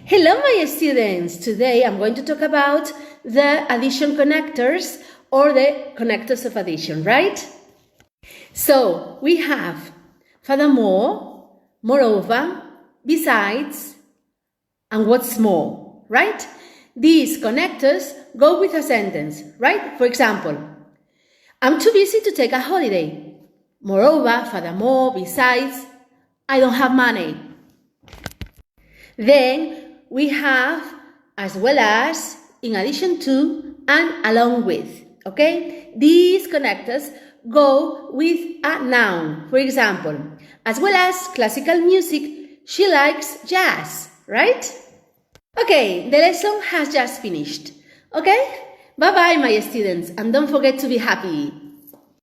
Hello, my students! Today I'm going to talk about the addition connectors or the connectors of addition, right? So we have furthermore, moreover, besides, and what's more, right? These connectors go with a sentence, right? For example, I'm too busy to take a holiday. Moreover, furthermore, besides, I don't have money. Then we have as well as, in addition to, and along with, okay? These connectors go with a noun. For example, as well as classical music, she likes jazz, right? Okay, the lesson has just finished, okay? Bye-bye, my students, and don't forget to be happy.